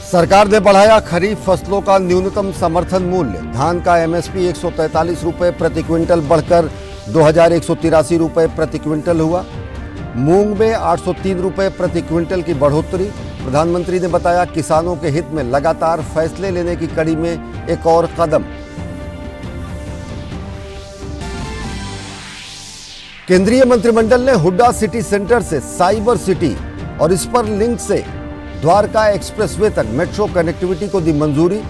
सरकार ने बढ़ाया खरीफ फसलों का न्यूनतम समर्थन मूल्य। धान का एमएसपी 143 रुपए प्रति क्विंटल बढ़कर 2183 रुपए प्रति क्विंटल हुआ। मूंग में 803 रुपए प्रति क्विंटल की बढ़ोतरी। प्रधानमंत्री ने बताया किसानों के हित में लगातार फैसले लेने की कड़ी में एक और कदम। केंद्रीय मंत्रिमंडल ने हुड्डा सिटी सेंटर से साइबर सिटी और इस पर लिंक से द्वारका एक्सप्रेसवे तक मेट्रो कनेक्टिविटी को दी मंजूरी।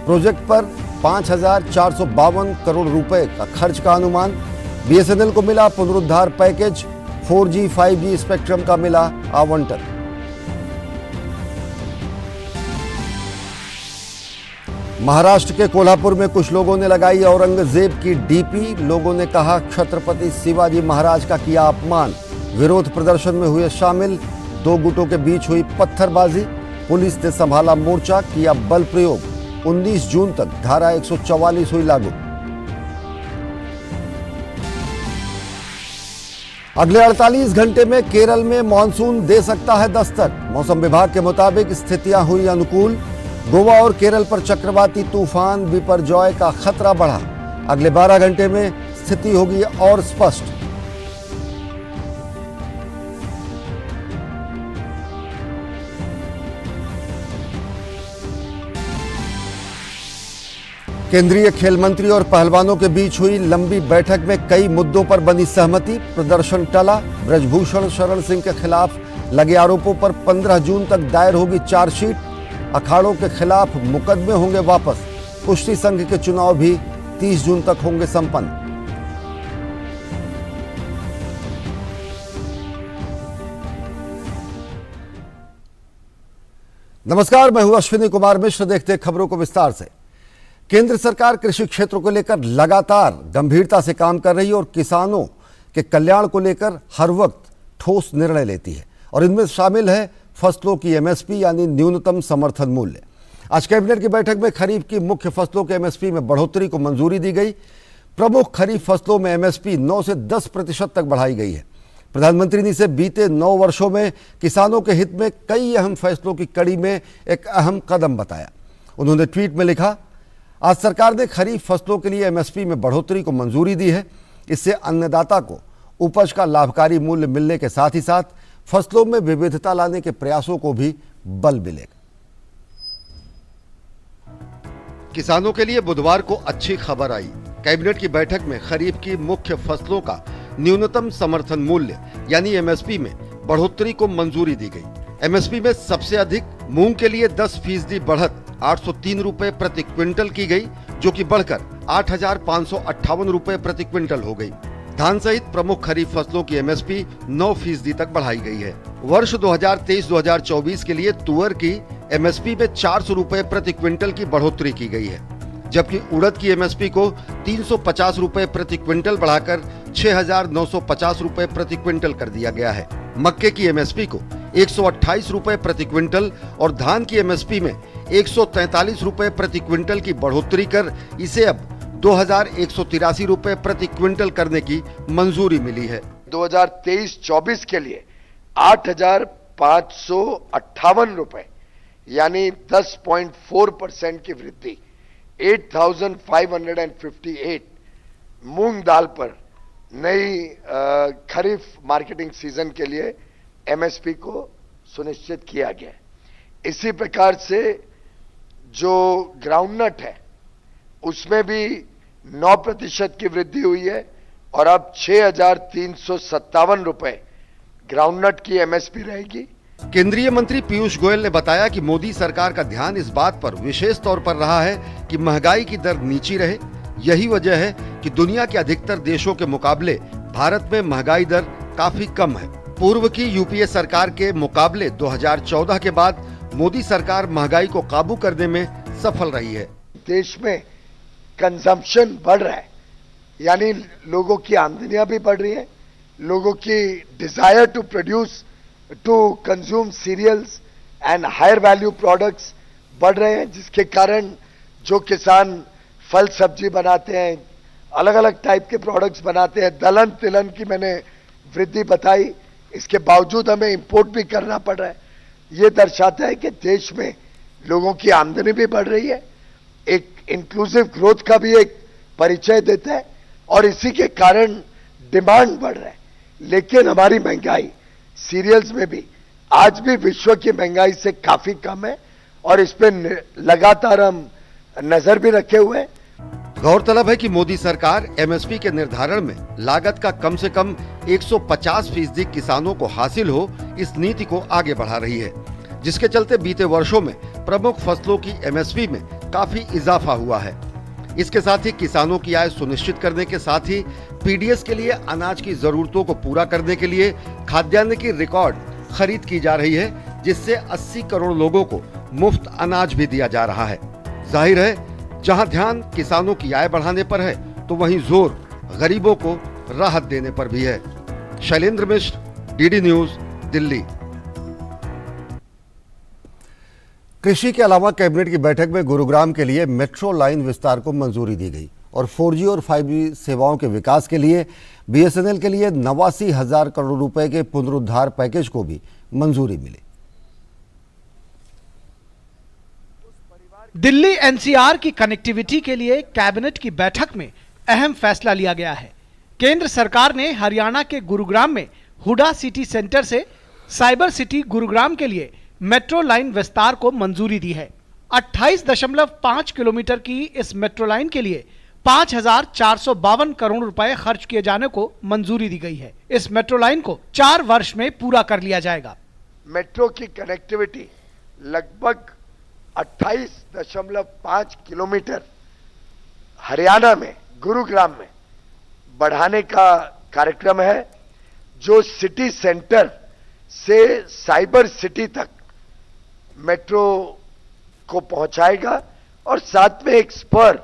प्रोजेक्ट पर 5,452 करोड़ रुपए का खर्च का अनुमान। बीएसएनएल को मिला पुनरुद्धार पैकेज। 4G 5G स्पेक्ट्रम का मिला आवंटन। महाराष्ट्र के कोल्हापुर में कुछ लोगों ने लगाई औरंगजेब की डीपी। लोगों ने कहा छत्रपति शिवाजी महाराज का किया अपमान। विरोध प्रदर्शन में हुए शामिल। दो गुटों के बीच हुई पत्थरबाजी। पुलिस ने संभाला मोर्चा, किया बल प्रयोग। 19 जून तक धारा 144 हुई लागू। अगले 48 घंटे में केरल में मानसून दे सकता है दस्तक। मौसम विभाग के मुताबिक स्थितियां हुई अनुकूल। गोवा और केरल पर चक्रवाती तूफान बिपरजॉय का खतरा बढ़ा। अगले 12 घंटे में स्थिति होगी और स्पष्ट। केंद्रीय खेल मंत्री और पहलवानों के बीच हुई लंबी बैठक में कई मुद्दों पर बनी सहमति। प्रदर्शन टला। ब्रजभूषण शरण सिंह के खिलाफ लगे आरोपों पर 15 जून तक दायर होगी चार्जशीट। अखाड़ों के खिलाफ मुकदमे होंगे वापस। कुश्ती संघ के चुनाव भी 30 जून तक होंगे संपन्न। नमस्कार, मैं हूं अश्विनी कुमार मिश्र। देखते हैं खबरों को विस्तार से। केंद्र सरकार कृषि क्षेत्र को लेकर लगातार गंभीरता से काम कर रही है और किसानों के कल्याण को लेकर हर वक्त ठोस निर्णय लेती है और इनमें शामिल है फसलों की एमएसपी यानी न्यूनतम समर्थन मूल्य। आज कैबिनेट की बैठक में खरीफ की मुख्य फसलों के एमएसपी में बढ़ोतरी को मंजूरी दी गई। प्रमुख खरीफ फसलों में एमएसपी 9 से 10% तक बढ़ाई गई है। प्रधानमंत्री ने इसे बीते 9 वर्षों में किसानों के हित में कई अहम फैसलों की कड़ी में एक अहम कदम बताया। उन्होंने ट्वीट में लिखा, आज सरकार ने खरीफ फसलों के लिए एमएसपी में बढ़ोतरी को मंजूरी दी है। इससे अन्नदाता को उपज का लाभकारी मूल्य मिलने के साथ ही साथ फसलों में विविधता लाने के प्रयासों को भी बल मिलेगा। किसानों के लिए बुधवार को अच्छी खबर आई। कैबिनेट की बैठक में खरीफ की मुख्य फसलों का न्यूनतम समर्थन मूल्य यानी एमएसपी में बढ़ोतरी को मंजूरी दी गई। एमएसपी में सबसे अधिक मूंग के लिए 10% बढ़त 803 रुपए प्रति क्विंटल की गई, जो कि बढ़कर 8,558 रुपए प्रति क्विंटल हो गई। धान सहित प्रमुख खरीफ फसलों की एमएसपी 9% तक बढ़ाई गई है। वर्ष 2023-2024 के लिए तुअर की एमएसपी में 400 रुपए प्रति क्विंटल की बढ़ोतरी की गई है, जबकि उड़द की एमएसपी को 350 रुपए प्रति क्विंटल बढ़ाकर 6,950 रुपए प्रति क्विंटल कर दिया गया है। मक्के की एमएसपी को 128 रुपए प्रति क्विंटल और धान की एमएसपी में 143 रुपए प्रति क्विंटल की बढ़ोतरी कर इसे अब 2,183 रुपए प्रति क्विंटल करने की मंजूरी मिली है। 2023-24 के लिए 8,558 रुपए यानी 10.4% की वृद्धि 8,558 मूंग दाल पर नई खरीफ मार्केटिंग सीजन के लिए एमएसपी को सुनिश्चित किया गया। इसी प्रकार से जो ग्राउंडनट है उसमें भी 9% की वृद्धि हुई है और अब 6,357 रुपए ग्राउंडनट की एमएसपी रहेगी। केंद्रीय मंत्री पीयूष गोयल ने बताया कि मोदी सरकार का ध्यान इस बात पर विशेष तौर पर रहा है कि महंगाई की दर नीची रहे। यही वजह है कि दुनिया के अधिकतर देशों के मुकाबले भारत में महंगाई दर काफी कम है। पूर्व की यूपीए सरकार के मुकाबले 2014 के बाद मोदी सरकार महंगाई को काबू करने में सफल रही है। देश में कंजम्पशन बढ़ रहा है, यानी लोगों की आमदनियां भी बढ़ रही है। लोगों की desire to produce to consume cereals and higher value products बढ़ रहे हैं, जिसके कारण जो किसान फल सब्जी बनाते हैं, अलग अलग टाइप के प्रोडक्ट्स बनाते हैं, दलहन तिलहन की मैंने वृद्धि बताई, इसके बावजूद हमें इंपोर्ट भी करना पड़ रहा है। ये दर्शाता है कि देश में लोगों की आमदनी भी बढ़ रही है, एक इंक्लूसिव ग्रोथ का भी एक परिचय देता है, और इसी के कारण डिमांड बढ़ रहा है। लेकिन हमारी महंगाई सीरियल्स में भी आज भी विश्व की महंगाई से काफी कम है, और इस पे लगातार हम नजर भी रखे हुए हैं। गौरतलब है कि मोदी सरकार एमएसपी के निर्धारण में लागत का कम से कम 150% किसानों को हासिल हो, इस नीति को आगे बढ़ा रही है, जिसके चलते बीते वर्षों में प्रमुख फसलों की एमएसपी में काफी इजाफा हुआ है। इसके साथ ही किसानों की आय सुनिश्चित करने के साथ ही पीडीएस के लिए अनाज की जरूरतों को पूरा करने के लिए खाद्यान्न की रिकॉर्ड खरीद की जा रही है, जिससे 80 करोड़ लोगों को मुफ्त अनाज भी दिया जा रहा है। जाहिर है, जहां ध्यान किसानों की आय बढ़ाने पर है, तो वहीं जोर गरीबों को राहत देने पर भी है। शैलेंद्र मिश्र, डीडी न्यूज, दिल्ली। कृषि के अलावा कैबिनेट की बैठक में गुरुग्राम के लिए मेट्रो लाइन विस्तार को मंजूरी दी गई और 4G और 5G सेवाओं के विकास के लिए बीएसएनएल के लिए 89,000 करोड़ रुपए के पुनरुद्धार पैकेज को भी मंजूरी मिली। दिल्ली एनसीआर की कनेक्टिविटी के लिए कैबिनेट की बैठक में अहम फैसला लिया गया है। केंद्र सरकार ने हरियाणा के गुरुग्राम में हुडा सिटी सेंटर से साइबर सिटी गुरुग्राम के लिए मेट्रो लाइन विस्तार को मंजूरी दी है। 28.5 किलोमीटर की इस मेट्रो लाइन के लिए 5,452 करोड़ रुपए खर्च किए जाने को मंजूरी दी गई है। इस मेट्रो लाइन को 4 वर्ष में पूरा कर लिया जाएगा। मेट्रो की कनेक्टिविटी लगभग 28.5 किलोमीटर हरियाणा में गुरुग्राम में बढ़ाने का कार्यक्रम है, जो सिटी सेंटर से साइबर सिटी तक मेट्रो को पहुंचाएगा, और साथ में एक स्पर,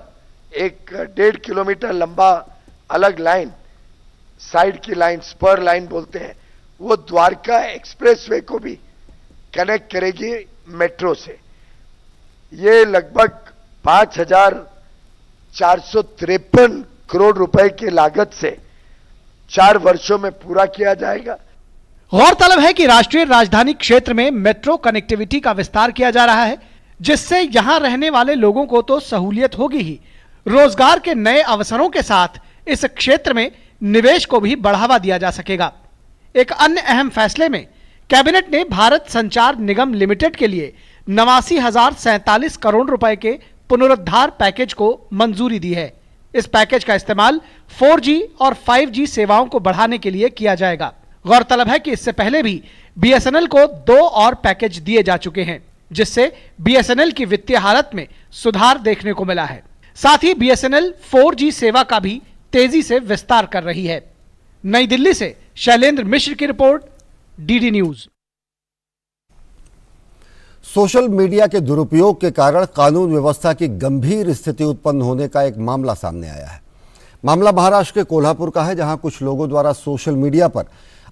एक 1.5 किलोमीटर लंबा अलग लाइन, साइड की लाइन स्पर लाइन बोलते हैं, वो द्वारका एक्सप्रेसवे को भी कनेक्ट करेगी मेट्रो से। ये लगभग 5,453 करोड़ रुपए की लागत से 4 वर्षों में पूरा किया जाएगा। गौरतलब है कि राष्ट्रीय राजधानी क्षेत्र में मेट्रो कनेक्टिविटी का विस्तार किया जा रहा है, जिससे यहां रहने वाले लोगों को तो सहूलियत होगी ही, रोजगार के नए अवसरों के साथ इस क्षेत्र में निवेश को भी बढ़ावा दिया जा सकेगा। एक अन्य अहम फैसले में कैबिनेट ने भारत संचार निगम लिमिटेड के लिए 89,047 करोड़ रुपए के पुनरुद्धार पैकेज को मंजूरी दी है। इस पैकेज का इस्तेमाल 4G और 5G सेवाओं को बढ़ाने के लिए किया जाएगा। गौरतलब है कि इससे पहले भी बीएसएनएल को 2 और पैकेज दिए जा चुके हैं, जिससे बीएसएनएल की वित्तीय हालत में सुधार देखने को मिला है। साथ ही बीएसएनएल 4G सेवा का भी तेजी से विस्तार कर रही है। नई दिल्ली से शैलेंद्र मिश्र की report, DD news. Social media के दुरुपयोग के कारण कानून व्यवस्था की गंभीर स्थिति उत्पन्न होने का एक मामला सामने आया है। मामला महाराष्ट्र के कोल्हापुर का है, जहां कुछ लोगों द्वारा सोशल मीडिया पर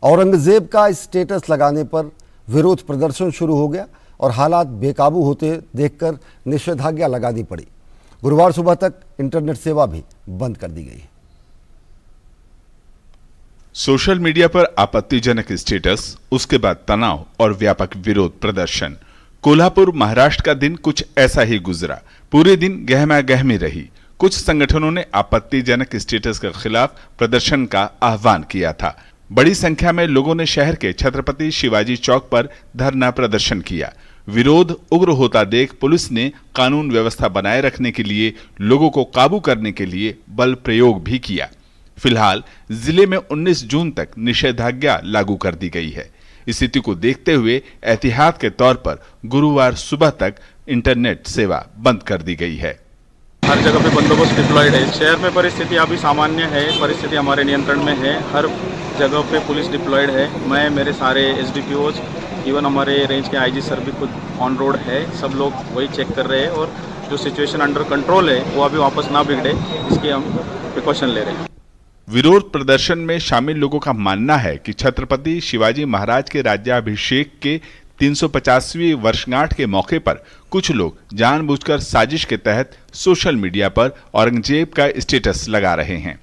औरंगजेब का स्टेटस लगाने पर विरोध प्रदर्शन शुरू हो गया और हालात बेकाबू होते देखकर निषेधाज्ञा लगानी पड़ी। गुरुवार सुबह तक इंटरनेट सेवा भी बंद कर दी गई। सोशल मीडिया पर आपत्तिजनक स्टेटस, उसके बाद तनाव और व्यापक विरोध प्रदर्शन। कोल्हापुर महाराष्ट्र का दिन कुछ ऐसा ही गुजरा। पूरे दिन गहमा गहमी रही। कुछ संगठनों ने आपत्तिजनक स्टेटस के खिलाफ प्रदर्शन का आह्वान किया था। बड़ी संख्या में लोगों ने शहर के छत्रपति शिवाजी चौक पर धरना प्रदर्शन किया। विरोध उग्र होता देख पुलिस ने कानून व्यवस्था बनाए रखने के लिए लोगों को काबू करने के लिए बल प्रयोग भी किया। फिलहाल जिले में 19 जून तक निषेधाज्ञा लागू कर दी गई है। स्थिति को देखते हुए एहतियात के तौर पर गुरुवार सुबह तक इंटरनेट सेवा बंद कर दी गई है। हर जगह पे बंदोबस्त डिप्लॉयड है। शहर में परिस्थिति अभी सामान्य है, परिस्थिति हमारे नियंत्रण में है। हर जगह पे पुलिस डिप्लॉयड है। मैं, मेरे सारे एसडीपीओज, इवन हमारे रेंज के आईजी सर भी खुद ऑन रोड है। सब लोग वही चेक कर रहे हैं और जो सिचुएशन अंडर कंट्रोल है वो अभी वापस ना बिगड़े, इसकी हम प्रिकॉशन ले रहे हैं। विरोध प्रदर्शन में शामिल लोगों का मानना है कि छत्रपति शिवाजी महाराज के राज्याभिषेक के 350वीं वर्षगांठ के मौके पर कुछ लोग जानबूझकर साजिश के तहत सोशल मीडिया पर औरंगजेब का स्टेटस लगा रहे हैं।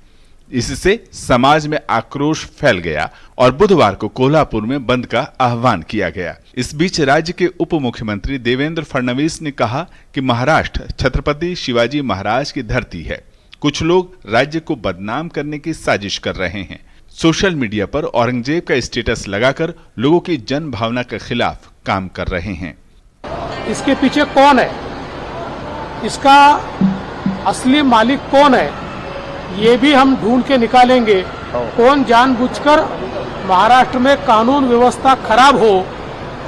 इससे समाज में आक्रोश फैल गया और बुधवार को कोल्हापुर में बंद का आह्वान किया गया। इस बीच राज्य के उप मुख्यमंत्री देवेंद्र फडणवीस ने कहा कि महाराष्ट्र छत्रपति शिवाजी महाराज की धरती है। कुछ लोग राज्य को बदनाम करने की साजिश कर रहे हैं। सोशल मीडिया पर औरंगजेब का स्टेटस लगाकर लोगों की जन भावना के खिलाफ काम कर रहे हैं। इसके पीछे कौन है, इसका असली मालिक कौन है, ये भी हम ढूंढ के निकालेंगे। कौन जानबूझकर महाराष्ट्र में कानून व्यवस्था खराब हो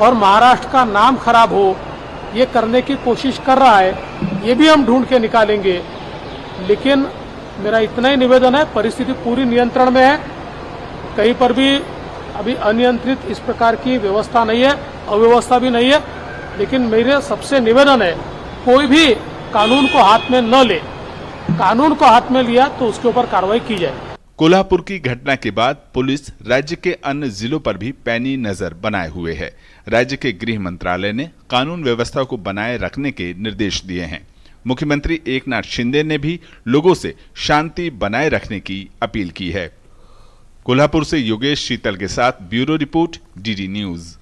और महाराष्ट्र का नाम खराब हो, ये करने की कोशिश कर रहा है, ये भी हम ढूंढ के निकालेंगे। लेकिन मेरा इतना ही निवेदन है, परिस्थिति पूरी नियंत्रण में है, कहीं पर भी अभी अनियंत्रित इस प्रकार की व्यवस्था नहीं है, अव्यवस्था भी नहीं है। लेकिन मेरे सबसे निवेदन है, कोई भी कानून को हाथ में न ले, कानून को हाथ में लिया तो उसके ऊपर कार्रवाई की जाए। कोल्हापुर की घटना के बाद पुलिस राज्य के अन्य जिलों पर भी पैनी नजर बनाए हुए है। राज्य के गृह मंत्रालय ने कानून व्यवस्था को बनाए रखने के निर्देश दिए हैं। मुख्यमंत्री एकनाथ शिंदे ने भी लोगों से शांति बनाए रखने की अपील की है। कोल्हापुर से योगेश शीतल के साथ ब्यूरो रिपोर्ट, डीडी न्यूज।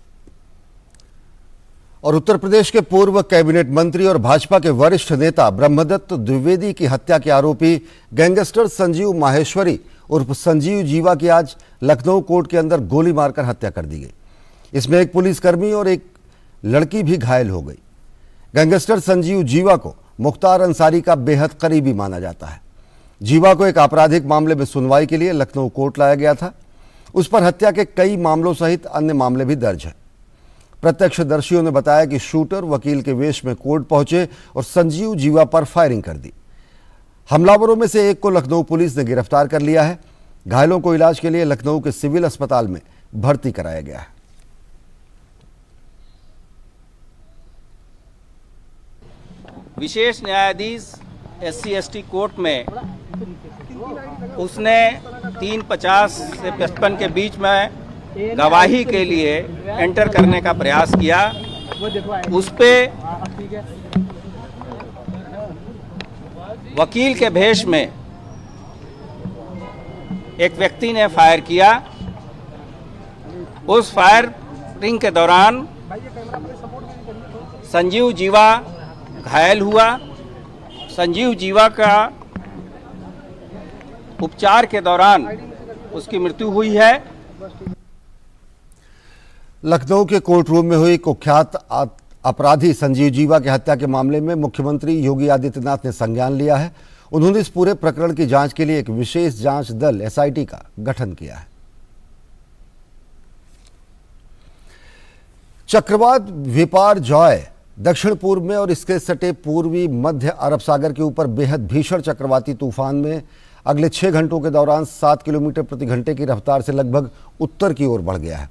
और उत्तर प्रदेश के पूर्व कैबिनेट मंत्री और भाजपा के वरिष्ठ नेता ब्रह्मदत्त द्विवेदी की हत्या के आरोपी गैंगस्टर संजीव माहेश्वरी उर्फ संजीव जीवा की आज लखनऊ कोर्ट के अंदर गोली मारकर हत्या कर दी गई। इसमें एक पुलिसकर्मी और एक लड़की भी घायल हो गई। गैंगस्टर संजीव जीवा को मुख्तार अंसारी का बेहद करीबी माना जाता है। जीवा को एक आपराधिक मामले में सुनवाई के लिए लखनऊ कोर्ट लाया गया था। उस पर हत्या के कई मामलों सहित अन्य मामले भी दर्ज हैं। प्रत्यक्षदर्शियों ने बताया कि शूटर वकील के वेश में कोर्ट पहुंचे और संजीव जीवा पर फायरिंग कर दी। हमलावरों में से एक को लखनऊ पुलिस ने गिरफ्तार कर लिया है। घायलों को इलाज के लिए लखनऊ के सिविल अस्पताल में भर्ती कराया गया है। विशेष न्यायाधीश SC/ST कोर्ट में उसने 3:50 से 55 के बीच में गवाही के लिए एंटर करने का प्रयास किया। उस पे वकील के भेष में एक व्यक्ति ने फायर किया। उस फायरिंग के दौरान संजीव जीवा घायल हुआ। संजीव जीवा का उपचार के दौरान उसकी मृत्यु हुई है। लखनऊ के कोर्ट रूम में हुई कुख्यात अपराधी संजीव जीवा की हत्या के मामले में मुख्यमंत्री योगी आदित्यनाथ ने संज्ञान लिया है। उन्होंने इस पूरे प्रकरण की जांच के लिए एक विशेष जांच दल SIT का गठन किया है। चक्रवात विपार जॉय दक्षिण पूर्व में और इसके सटे पूर्वी मध्य अरब सागर के ऊपर बेहद भीषण चक्रवाती तूफान में अगले 6 घंटों के दौरान 7 किलोमीटर प्रति घंटे की रफ्तार से लगभग उत्तर की ओर बढ़ गया है।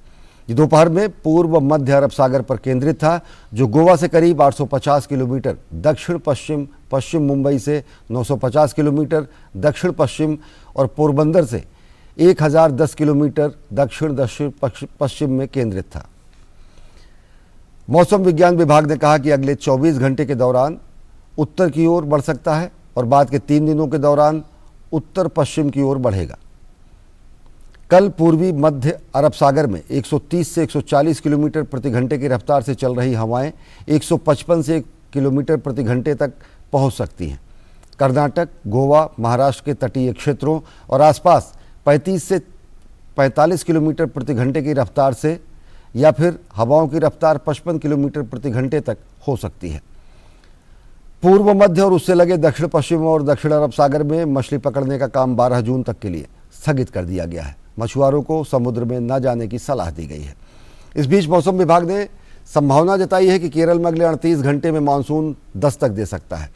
ये दोपहर में पूर्व मध्य अरब सागर पर केंद्रित था, जो गोवा से करीब 850 किलोमीटर दक्षिण पश्चिम मुंबई से 950 किलोमीटर दक्षिण पश्चिम और पोरबंदर से 1010 किलोमीटर दक्षिण पश्चिम में केंद्रित था। मौसम विज्ञान विभाग ने कहा कि अगले 24 घंटे के दौरान उत्तर की ओर बढ़ सकता है और बाद के 3 दिनों के दौरान उत्तर पश्चिम की ओर बढ़ेगा। कल पूर्वी मध्य अरब सागर में 130 से 140 किलोमीटर प्रति घंटे की रफ्तार से चल रही हवाएं 155 से किलोमीटर प्रति घंटे तक पहुंच सकती हैं। कर्नाटक, गोवा, महाराष्ट्र के तटीय क्षेत्रों और आसपास 35 से 45 किलोमीटर प्रति घंटे की रफ्तार से या फिर हवाओं की रफ्तार 55 किलोमीटर प्रति घंटे तक हो सकती है। पूर्व मध्य और उससे लगे दक्षिण पश्चिम और दक्षिण अरब सागर में मछली पकड़ने का काम 12 जून तक के लिए स्थगित कर दिया गया है। मछुआरों को समुद्र में न जाने की सलाह दी गई है। इस बीच मौसम विभाग ने संभावना जताई है कि केरल में अगले 38 घंटे में मानसून दस्तक दे सकता है।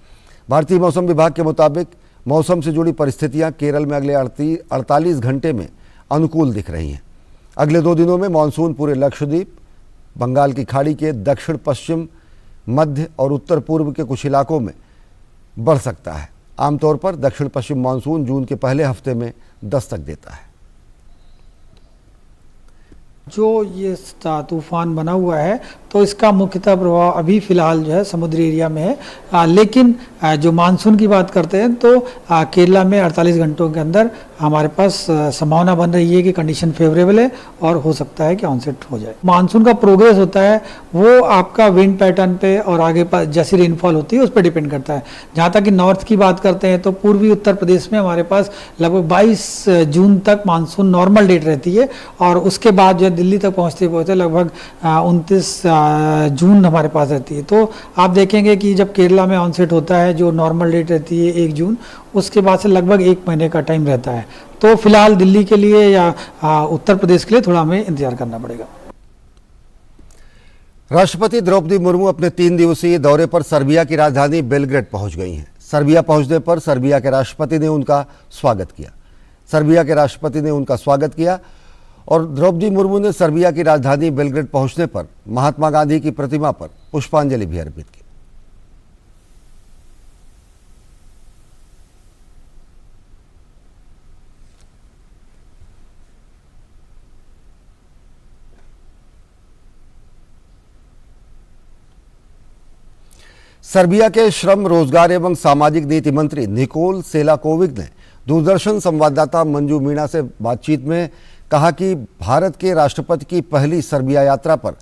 भारतीय मौसम विभाग के मुताबिक मौसम से जुड़ी परिस्थितियां केरल में अगले 48 घंटे में अनुकूल दिख रही हैं। अगले 2 दिनों में मानसून पूरे लक्षद्वीप, बंगाल की खाड़ी के दक्षिण पश्चिम, मध्य और उत्तर पूर्व के कुछ इलाकों में बढ़ सकता है। आमतौर पर दक्षिण पश्चिम मानसून जून के पहले हफ्ते में दस्तक देता है। जो ये तूफान बना हुआ है तो इसका मुख्यतः प्रभाव अभी फिलहाल जो है समुद्री एरिया में है। लेकिन जो मानसून की बात करते हैं तो केरला में 48 घंटों के अंदर हमारे पास संभावना बन रही है कि कंडीशन फेवरेबल है और हो सकता है कि ऑनसेट हो जाए। मानसून का प्रोग्रेस होता है वो आपका विंड पैटर्न पे और आगे जैसी रेनफॉल होती है उस पर डिपेंड करता है। जहाँ तक कि नॉर्थ की बात करते हैं तो पूर्वी उत्तर प्रदेश में हमारे पास लगभग 22 जून तक मानसून नॉर्मल डेट रहती है और उसके बाद जो दिल्ली तक पहुँचते लगभग 29 जून हमारे पास रहती है। तो आप देखेंगे कि जब केरला में ऑनसेट होता है जो नॉर्मल डेट रहती है 1 जून, उसके बाद से लगभग 1 महीने का टाइम रहता है। तो फिलहाल दिल्ली के लिए या उत्तर प्रदेश के लिए थोड़ा हमें इंतजार करना पड़ेगा। राष्ट्रपति द्रौपदी मुर्मू अपने 3 दिवसीय दौरे पर सर्बिया की राजधानी बेलग्रेड पहुंच गई हैं। सर्बिया पहुंचने पर सर्बिया के राष्ट्रपति ने उनका स्वागत किया और द्रौपदी मुर्मू ने सर्बिया की राजधानी बेलग्रेड पहुंचने पर महात्मा गांधी की प्रतिमा पर पुष्पांजलि भी अर्पित की। सर्बिया के श्रम, रोजगार एवं सामाजिक नीति मंत्री निकोल सेलाकोविक ने दूरदर्शन संवाददाता मंजू मीणा से बातचीत में कहा कि भारत के राष्ट्रपति की पहली सर्बिया यात्रा पर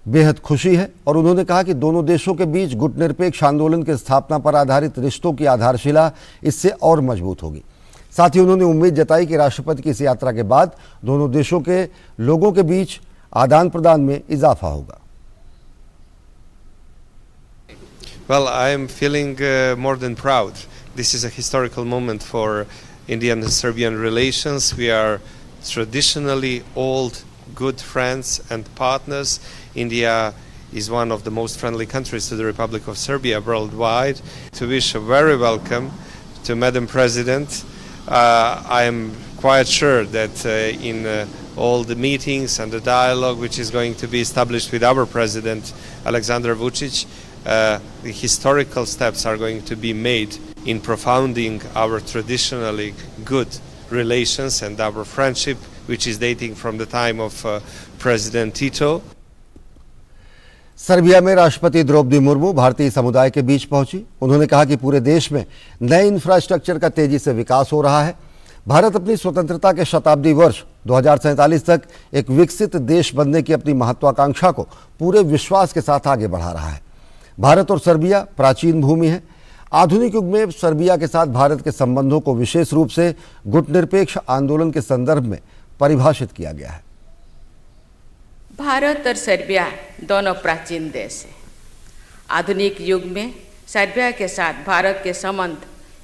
बेहद खुशी है और उन्होंने कहा कि दोनों देशों के बीच गुटनिरपेक्ष आंदोलन की स्थापना पर आधारित रिश्तों की आधारशिला इससे और मजबूत होगी। साथ ही उन्होंने उम्मीद जताई कि राष्ट्रपति की इस यात्रा के बाद दोनों देशों के लोगों के बीच आदान प्रदान में इजाफा होगा। Well, I am feeling more than proud. This is a historical moment for Indian and Serbian relations. We are traditionally old, good friends and partners. India is one of the most friendly countries to the Republic of Serbia worldwide. To wish a very welcome to Madam President. I am quite sure that in all the meetings and the dialogue which is going to be established with our President Alexander Vučić, the historical steps are going to be made in profounding our traditionally good relations and our friendship, which is dating from the time of President Tito. Serbia में राष्ट्रपति द्रौपदी मुर्मू भारतीय समुदाय के बीच पहुंची। उन्होंने कहा कि पूरे देश में नए इंफ्रास्ट्रक्चर का तेजी से विकास हो रहा है। भारत अपनी स्वतंत्रता के शताब्दी वर्ष 2047 तक एक विकसित देश बनने की अपनी महत्वाकांक्षा को पूरे विश्वास के साथ आगे बढ़ा रहा है। भारत और सर्बिया प्राचीन भूमि है। आधुनिक युग में सर्बिया के साथ भारत के संबंधों को विशेष रूप से गुटनिरपेक्ष आंदोलन के संदर्भ में परिभाषित किया गया है। भारत और सर्बिया दोनों प्राचीन देश हैं। आधुनिक युग में सर्बिया के साथ भारत के संबंध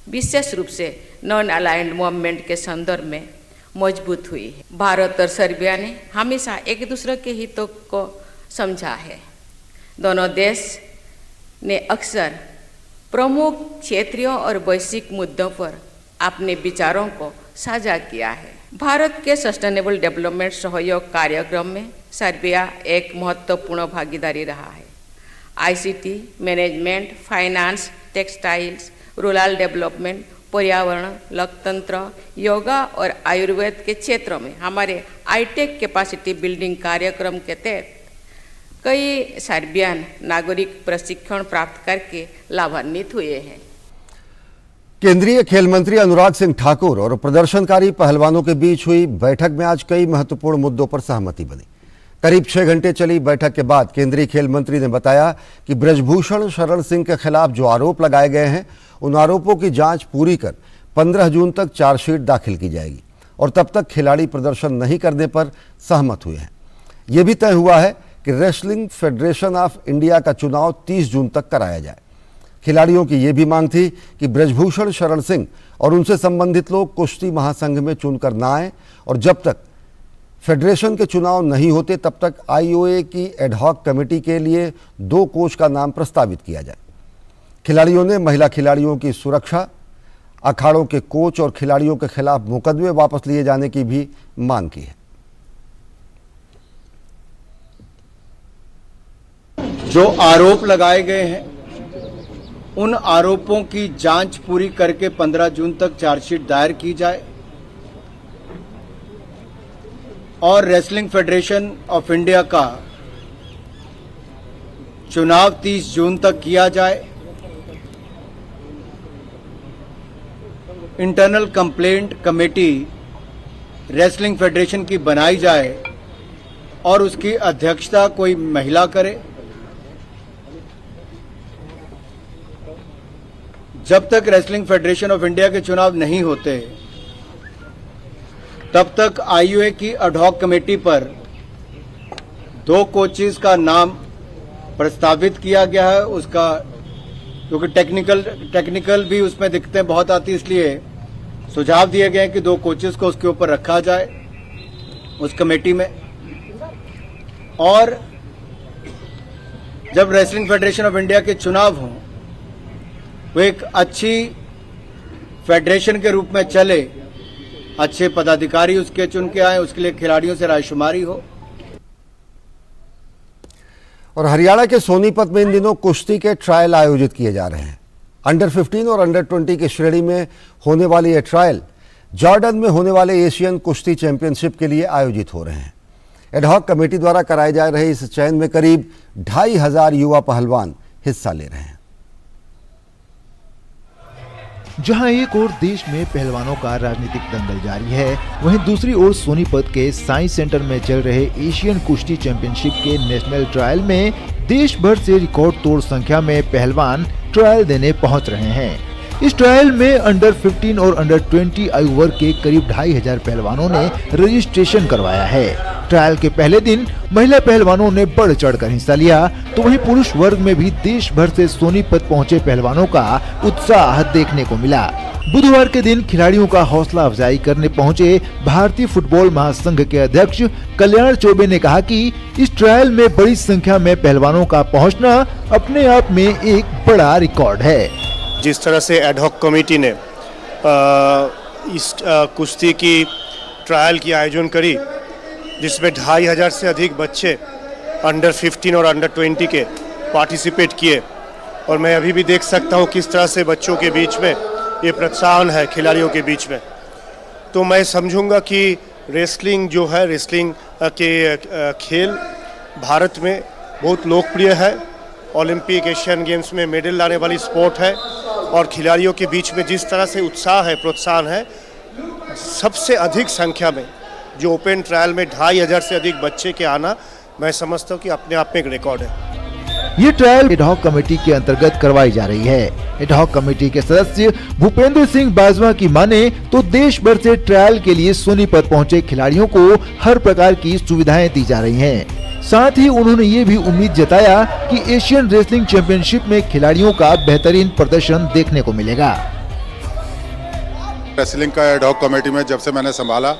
विशेष रूप से नॉन अलाइंड मूवमेंट के संदर्भ में मजबूत हुई है। भारत और सर्बिया ने हमेशा एक दूसरे के हितों को समझा है। दोनों देश ने अक्सर प्रमुख क्षेत्रीय और वैश्विक मुद्दों पर अपने विचारों को साझा किया है। भारत के सस्टेनेबल डेवलपमेंट सहयोग कार्यक्रम में सर्बिया एक महत्वपूर्ण भागीदारी रहा है। ICT, management, finance, textiles, rural development, पर्यावरण, लोकतंत्र, योगा और आयुर्वेद के क्षेत्रों में हमारे आईटेक कैपेसिटी बिल्डिंग कार्यक्रम के तहत कई सर्बियन नागरिक प्रशिक्षण प्राप्त करके लाभान्वित हुए हैं। केंद्रीय खेल मंत्री अनुराग सिंह ठाकुर और प्रदर्शनकारी पहलवानों के बीच हुई बैठक में आज कई महत्वपूर्ण मुद्दों पर सहमति बनी। करीब 6 घंटे चली बैठक के बाद केंद्रीय खेल मंत्री ने बताया कि ब्रजभूषण शरण सिंह के खिलाफ जो आरोप लगाए गए हैं उन आरोपों की जांच पूरी कर 15 जून तक चार्जशीट दाखिल की जाएगी और तब तक खिलाड़ी प्रदर्शन नहीं करने पर सहमत हुए हैं। यह भी तय हुआ है कि रेसलिंग फेडरेशन ऑफ इंडिया का चुनाव 30 जून तक कराया जाए। खिलाड़ियों की यह भी मांग थी कि ब्रजभूषण शरण सिंह और उनसे संबंधित लोग कुश्ती महासंघ में चुनकर न आए और जब तक फेडरेशन के चुनाव नहीं होते तब तक आईओए की एडहॉक कमेटी के लिए 2 कोच का नाम प्रस्तावित किया जाए। खिलाड़ियों ने महिला खिलाड़ियों की सुरक्षा, अखाड़ों के कोच और खिलाड़ियों के खिलाफ मुकदमे वापस लिए जाने की भी मांग की है। जो आरोप लगाए गए हैं उन आरोपों की जांच पूरी करके 15 जून तक चार्जशीट दायर की जाए और रेसलिंग फेडरेशन ऑफ इंडिया का चुनाव 30 जून तक किया जाए। Internal complaint committee wrestling federation की बनाई जाए और उसकी अध्यक्षता कोई महिला करे। जब तक रेसलिंग फेडरेशन ऑफ इंडिया के चुनाव नहीं होते तब तक आईयूए की एडहॉक कमेटी पर 2 कोचेस का नाम प्रस्तावित किया गया है। उसका क्योंकि टेक्निकल भी उसमें दिक्कतें बहुत आती, इसलिए सुझाव दिए गए हैं कि 2 कोचेस को उसके ऊपर रखा जाए उस कमेटी में। और जब रेसलिंग फेडरेशन ऑफ इंडिया के चुनाव हों वो एक अच्छी फेडरेशन के रूप में चले, अच्छे पदाधिकारी उसके चुन के आए, उसके लिए खिलाड़ियों से रायशुमारी हो। और हरियाणा के सोनीपत में इन दिनों कुश्ती के ट्रायल आयोजित किए जा रहे हैं। अंडर 15 और अंडर 20 की श्रेणी में होने वाली ये ट्रायल जॉर्डन में होने वाले एशियन कुश्ती चैंपियनशिप के लिए आयोजित हो रहे हैं। एडहॉक कमेटी द्वारा कराए जा रहे इस चयन में करीब 2500 युवा पहलवान हिस्सा ले रहे हैं। जहां एक ओर देश में पहलवानों का राजनीतिक दंगल जारी है, वहीं दूसरी ओर सोनीपत के साइंस सेंटर में चल रहे एशियन कुश्ती चैंपियनशिप के नेशनल ट्रायल में देश भर से रिकॉर्ड तोड़ संख्या में पहलवान ट्रायल देने पहुंच रहे हैं। इस ट्रायल में अंडर 15 और अंडर 20 आयु वर्ग के करीब 2500 पहलवानों ने रजिस्ट्रेशन करवाया है। ट्रायल के पहले दिन महिला पहलवानों ने बढ़ चढ़कर हिस्सा लिया, तो वहीं पुरुष वर्ग में भी देश भर से सोनीपत पहुंचे पहलवानों का उत्साह देखने को मिला। बुधवार के दिन खिलाड़ियों का हौसला अफजाई करने पहुंचे भारतीय फुटबॉल महासंघ के अध्यक्ष कल्याण चौबे ने कहा कि इस ट्रायल में बड़ी संख्या में पहलवानों का पहुंचना अपने आप में एक बड़ा रिकॉर्ड है। जिस तरह से एडहॉक कमेटी ने इस कुश्ती की ट्रायल की आयोजन करी, जिसमें 2500 से अधिक बच्चे अंडर 15 और अंडर 20 के पार्टिसिपेट किए, और मैं अभी भी देख सकता हूं किस तरह से बच्चों के बीच में ये प्रोत्साहन है खिलाड़ियों के बीच में। तो मैं समझूंगा कि रेसलिंग जो है, रेसलिंग के खेल भारत में बहुत लोकप्रिय है, ओलंपिक एशियन गेम्स में मेडल लाने वाली स्पोर्ट है, और खिलाड़ियों के बीच में जिस तरह से उत्साह है, प्रोत्साहन है, सबसे अधिक संख्या में जो ओपन ट्रायल में 2500 से अधिक बच्चे के आना, मैं समझता हूँ कि अपने आप में एक रिकॉर्ड है। ये ट्रायल एडहॉक कमेटी के अंतर्गत करवाई जा रही है। एडहॉक कमेटी के सदस्य भूपेंद्र सिंह बाजवा की माने तो देश भर से ट्रायल के लिए सोनीपत पहुंचे खिलाड़ियों को हर प्रकार की सुविधाएं दी जा रही हैं। साथ ही उन्होंने ये भी उम्मीद जताया कि एशियन रेसलिंग चैंपियनशिप में खिलाड़ियों का बेहतरीन प्रदर्शन देखने को मिलेगा। रेसलिंग का एडहॉक कमेटी में जब से मैंने संभाला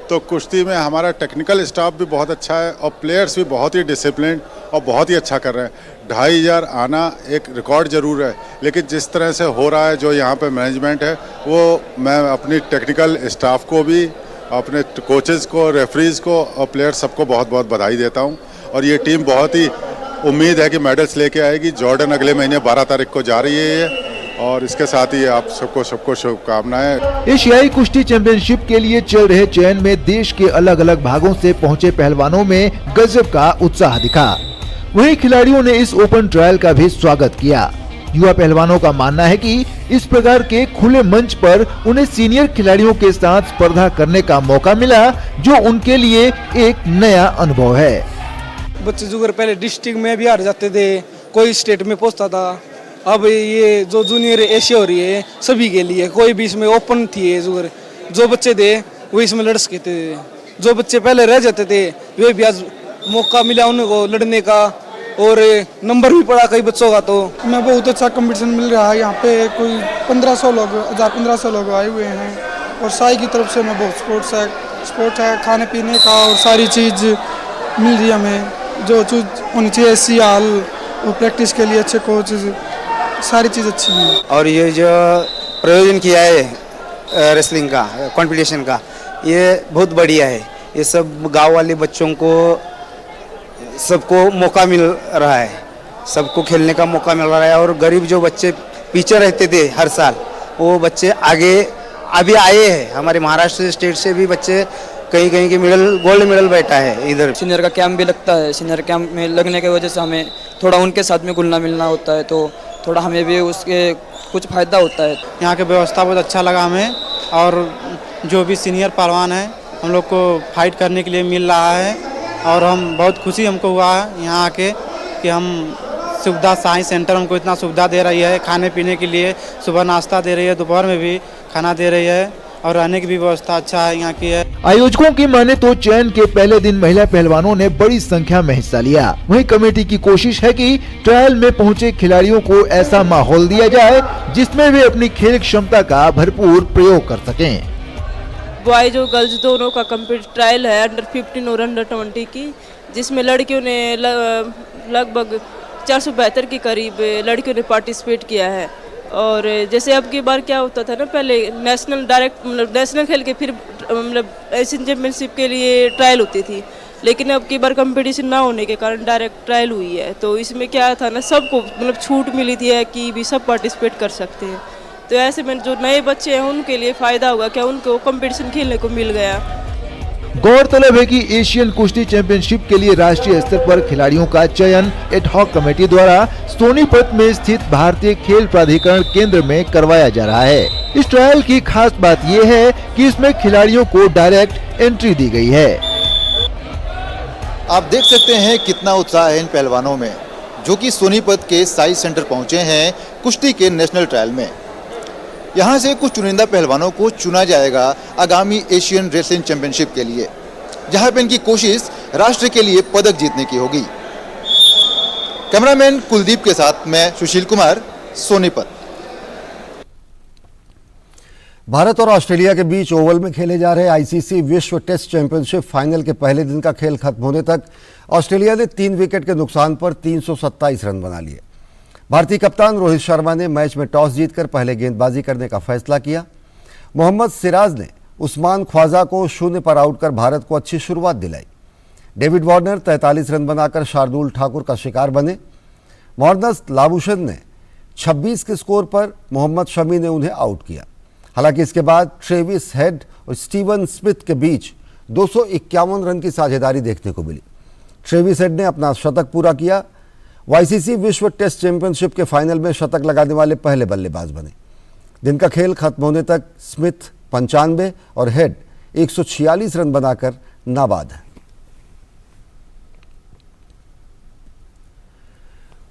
तो कुश्ती में हमारा टेक्निकल स्टाफ भी बहुत अच्छा है और प्लेयर्स भी बहुत ही डिसिप्लिन और बहुत ही अच्छा कर रहे हैं। 2500 आना एक रिकॉर्ड जरूर है, लेकिन जिस तरह से हो रहा है जो यहाँ पे मैनेजमेंट है, वो मैं अपनी टेक्निकल स्टाफ को भी, अपने कोचेस को, रेफरीज को और प्लेयर्स सबको बहुत बहुत बधाई देता हूँ। और ये टीम बहुत ही उम्मीद है कि मेडल्स लेके आएगी। जॉर्डन अगले महीने 12 तारीख को जा रही है ये, और इसके साथ ही आप सबको शुभकामनाएं। एशियाई कुश्ती चैंपियनशिप के लिए चल रहे चयन में देश के अलग अलग भागों से पहुंचे पहलवानों में गजब का उत्साह दिखा। वहीं खिलाड़ियों ने इस ओपन ट्रायल का भी स्वागत किया। युवा पहलवानों का मानना है कि इस प्रकार के खुले मंच पर उन्हें सीनियर खिलाड़ियों के साथ स्पर्धा करने का मौका मिला, जो उनके लिए एक नया अनुभव है। बच्चे जुगर पहले डिस्ट्रिक्ट में भी हार जाते थे, कोई स्टेट में पहुंचता था। अब ये जो जूनियर एशिया हो रही है सभी के लिए, कोई भी इसमें ओपन थी जुगर, जो बच्चे थे वो इसमें लड़ सकते थे। जो बच्चे पहले रह जाते थे वे भी आज मौका मिला उनको लड़ने का, और नंबर भी पड़ा कई बच्चों का। तो मैं बहुत अच्छा कंपटीशन मिल रहा है यहाँ पे, कोई 1500 लोग आए हुए हैं, और साई की तरफ से मैं बहुत स्पोर्ट्स है खाने पीने का, और सारी चीज़ मिल रही है हमें जो चीज़ होनी चाहिए। एसी हाल और प्रैक्टिस के लिए अच्छे कोच, सारी चीज़ अच्छी है। और ये जो प्रयोजन किया है रेसलिंग का कंपटीशन का, ये बहुत बढ़िया है। ये सब गांव वाले बच्चों को सबको मौका मिल रहा है, सबको खेलने का मौका मिल रहा है। और गरीब जो बच्चे पीछे रहते थे हर साल, वो बच्चे आगे अभी आए हैं। हमारे महाराष्ट्र स्टेट से भी बच्चे कहीं कहीं की गोल्ड मेडल बैठा है इधर। सीनियर का कैंप भी लगता है, सीनियर कैंप में लगने की वजह से हमें थोड़ा उनके साथ में घुलना मिलना होता है, तो थोड़ा हमें भी उसके कुछ फ़ायदा होता है। यहाँ की व्यवस्था बहुत अच्छा लगा हमें, और जो भी सीनियर पहलवान है हम लोग को फाइट करने के लिए मिल रहा है, और हम बहुत खुशी हमको हुआ है यहाँ आके कि हम सुविधा साइंस सेंटर हमको इतना सुविधा दे रही है, खाने पीने के लिए सुबह नाश्ता दे रही है, दोपहर में भी खाना दे रही है, और रहने की भी व्यवस्था अच्छा है यहाँ की है। आयोजकों की माने तो चयन के पहले दिन महिला पहलवानों ने बड़ी संख्या में हिस्सा लिया। वहीं कमेटी की कोशिश है कि ट्रायल में पहुंचे खिलाड़ियों को ऐसा माहौल दिया जाए जिसमें वे अपनी खेल क्षमता का भरपूर प्रयोग कर सकें। बॉयज और गर्ल्स दोनों का कम्पीट ट्रायल है अंडर 15 और अंडर 20 की, जिसमें लड़कियों ने लगभग 472 के करीब लड़कियों ने पार्टिसिपेट किया है। और जैसे अब की बार क्या होता था ना, पहले नेशनल डायरेक्ट मतलब नेशनल खेल के फिर मतलब एशियन चैम्पियनशिप के लिए ट्रायल होती थी, लेकिन अब की बार कंपटीशन ना होने के कारण डायरेक्ट ट्रायल हुई है। तो इसमें क्या था ना, सबको मतलब छूट मिली थी है कि भी सब पार्टिसिपेट कर सकते हैं। तो ऐसे में जो नए बच्चे हैं उनके लिए फ़ायदा होगा, क्या उनको कंपटीशन खेलने को मिल गया। गौरतलब है कि एशियन कुश्ती चैंपियनशिप के लिए राष्ट्रीय स्तर पर खिलाड़ियों का चयन एडहॉक कमेटी द्वारा सोनीपत में स्थित भारतीय खेल प्राधिकरण केंद्र में करवाया जा रहा है। इस ट्रायल की खास बात यह है कि इसमें खिलाड़ियों को डायरेक्ट एंट्री दी गई है। आप देख सकते हैं कितना उत्साह है इन पहलवानों में, जो कि सोनीपत के साई सेंटर पहुंचे हैं कुश्ती के नेशनल ट्रायल में। यहां से कुछ चुनिंदा पहलवानों को चुना जाएगा आगामी एशियन रेसलिंग चैंपियनशिप के लिए, जहां पे इनकी कोशिश राष्ट्र के लिए पदक जीतने की होगी। कैमरामैन कुलदीप के साथ मैं सुशील कुमार, सोनीपत। भारत और ऑस्ट्रेलिया के बीच ओवल में खेले जा रहे आईसीसी विश्व टेस्ट चैंपियनशिप फाइनल के पहले दिन का खेल खत्म होने तक ऑस्ट्रेलिया ने 3 विकेट के नुकसान पर 327 रन बना लिए। भारतीय कप्तान रोहित शर्मा ने मैच में टॉस जीतकर पहले गेंदबाजी करने का फैसला किया। मोहम्मद सिराज ने उस्मान ख्वाजा को 0 पर आउट कर भारत को अच्छी शुरुआत दिलाई। डेविड वार्नर 43 रन बनाकर शार्दुल ठाकुर का शिकार बने। मॉर्नस लाबुशन ने 26 के स्कोर पर मोहम्मद शमी ने उन्हें आउट किया। हालांकि इसके बाद ट्रेविस हेड और स्टीवन स्मिथ के बीच 251 रन की साझेदारी देखने को मिली। ट्रेविस हेड ने अपना शतक पूरा किया। आईसीसी विश्व टेस्ट चैंपियनशिप के फाइनल में शतक लगाने वाले पहले बल्लेबाज बने। दिन का खेल खत्म होने तक स्मिथ 95 और हेड 146 रन बनाकर नाबाद है।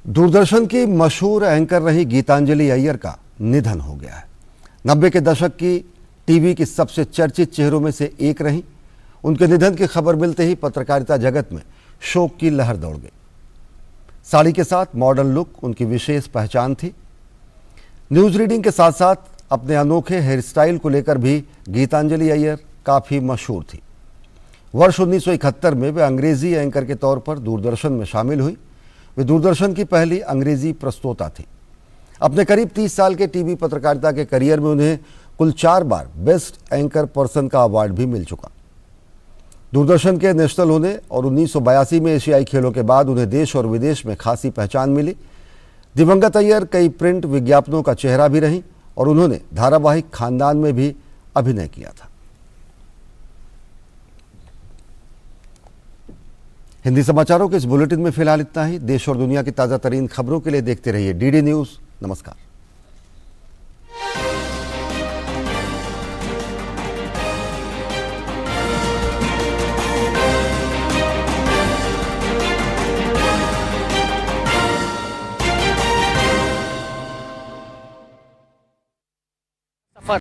दूरदर्शन की मशहूर एंकर रही गीतांजलि अय्यर का निधन हो गया है। 90 के दशक की टीवी की सबसे चर्चित चेहरों में से एक रही। उनके निधन की खबर मिलते ही पत्रकारिता जगत में शोक की लहर दौड़ गई। साड़ी के साथ मॉडर्न लुक उनकी विशेष पहचान थी। न्यूज रीडिंग के साथ साथ अपने अनोखे हेयर स्टाइल को लेकर भी गीतांजलि अय्यर काफ़ी मशहूर थी। वर्ष 1971 में वे अंग्रेजी एंकर के तौर पर दूरदर्शन में शामिल हुई। वे दूरदर्शन की पहली अंग्रेजी प्रस्तोता थी। अपने करीब 30 साल के टीवी पत्रकारिता के करियर में उन्हें कुल 4 बार बेस्ट एंकर पर्सन का अवार्ड भी मिल चुका। दूरदर्शन के नेशनल होने और 1982 में एशियाई खेलों के बाद उन्हें देश और विदेश में खासी पहचान मिली। दिवंगत अय्यर कई प्रिंट विज्ञापनों का चेहरा भी रहीं और उन्होंने धारावाहिक खानदान में भी अभिनय किया था। हिंदी समाचारों के इस बुलेटिन में फिलहाल इतना ही। देश और दुनिया की ताज़ा तरीन खबरों के लिए देखते रहिए डीडी न्यूज़। नमस्कार।